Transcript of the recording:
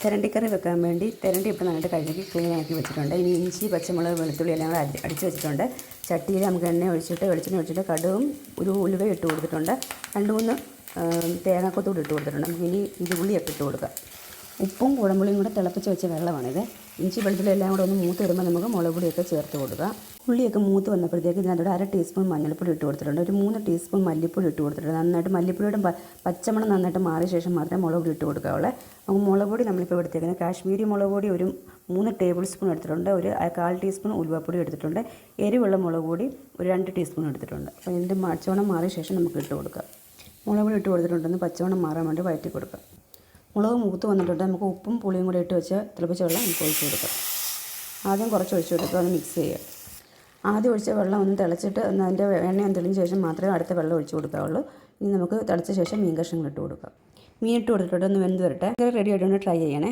തെരണ്ടിക്കറി വെക്കാൻ വേണ്ടി തെരണ്ടി ഇപ്പോൾ നന്നായിട്ട് കഴുകി ക്ലീനാക്കി വെച്ചിട്ടുണ്ട്. ഇനി ഇഞ്ചി, പച്ചമുളക്, വെളുത്തുള്ളി എല്ലാം കൂടെ അടിച്ച് വെച്ചിട്ടുണ്ട്. ചട്ടിയിൽ നമുക്ക് വെളിച്ചെണ്ണ ഒഴിച്ചിട്ട് കടുവും ഒരു ഉലുവയും ഇട്ട് കൊടുത്തിട്ടുണ്ട്. 2-3 തേങ്ങാക്കൊത്തൂടി ഇട്ട് കൊടുത്തിട്ടുണ്ട്. നമുക്ക് ഇനി ഉള്ളിയൊക്കെ ഇട്ട് കൊടുക്കാം. ഉപ്പും കുടമ്പുളിയും കൂടെ തിളപ്പിച്ച് വെച്ച വെള്ളമാണിത്. ഇഞ്ചി, വെളുത്തുള്ളി എല്ലാം കൂടെ ഒന്ന് മൂത്ത് വരുമ്പോൾ നമുക്ക് മുളക് പൊടിയൊക്കെ ചേർത്ത് കൊടുക്കുക. ഉള്ളിയൊക്കെ മൂത്ത് വന്നപ്പോഴത്തേക്ക് ഇതിനകത്തോടെ 1/2 ടീസ്പൂൺ മഞ്ഞൾപ്പൊടി ഇട്ട് കൊടുത്തിട്ടുണ്ട്. ഒരു 3 ടീസ്പൂൺ മല്ലിപ്പൊടി ഇട്ട് കൊടുത്തിട്ടുണ്ട്. നന്നായിട്ട് മല്ലിപ്പൊടിയുടെ പച്ചമണം നന്നായിട്ട് മാറിയ ശേഷം മാത്രമേ മുളക് പൊടി ഇട്ട് കൊടുക്കാവുള്ളൂ. നമുക്ക് മുളക് പൊടി നമ്മളിപ്പോൾ എടുത്തേക്കുന്നത് കാശ്മീരി മുളക് പൊടി ഒരു 3 ടേബിൾ സ്പൂൺ എടുത്തിട്ടുണ്ട്. ഒരു 1/4 ടീസ്പൂൺ ഉലുവപ്പൊടി എടുത്തിട്ടുണ്ട്. എരിവുള്ള മുളക് പൊടി ഒരു 2 ടീസ്പൂൺ എടുത്തിട്ടുണ്ട്. അപ്പോൾ ഇതിൻ്റെ പച്ചമണം മാറിയ ശേഷം നമുക്ക് ഇട്ട് കൊടുക്കാം. മുളക് പൊടി ഇട്ട് കൊടുത്തിട്ടുണ്ടെന്ന് പച്ചമണം മാറാൻ വേണ്ടി വഴറ്റി കൊടുക്കാം. മുളക് മൂത്ത് വന്നിട്ടുണ്ട്. നമുക്ക് ഉപ്പും പുളിയും കൂടി ഇട്ട് വെച്ച് തിളപ്പിച്ച വെള്ളം നമുക്ക് ഒഴിച്ച് കൊടുക്കാം. ആദ്യം കുറച്ച് ഒഴിച്ച് കൊടുക്കുക, ഒന്ന് മിക്സ് ചെയ്യുക. ആദ്യം ഒഴിച്ച വെള്ളം ഒന്ന് തിളച്ചിട്ട് അതിൻ്റെ എണ്ണ തെളിഞ്ഞ ശേഷം മാത്രമേ അടുത്ത വെള്ളം ഒഴിച്ച് കൊടുക്കാവുള്ളൂ. ഇനി നമുക്ക് തിളച്ച ശേഷം മീൻ കഷ്ണങ്ങൾ ഇട്ട് കൊടുക്കാം. മീൻ ഇട്ട് കൊടുത്തിട്ട് ഒന്ന് വെന്ത് വരട്ടെ. റെഡി ആയിട്ട് ഒന്ന് ട്രൈ ചെയ്യണേ.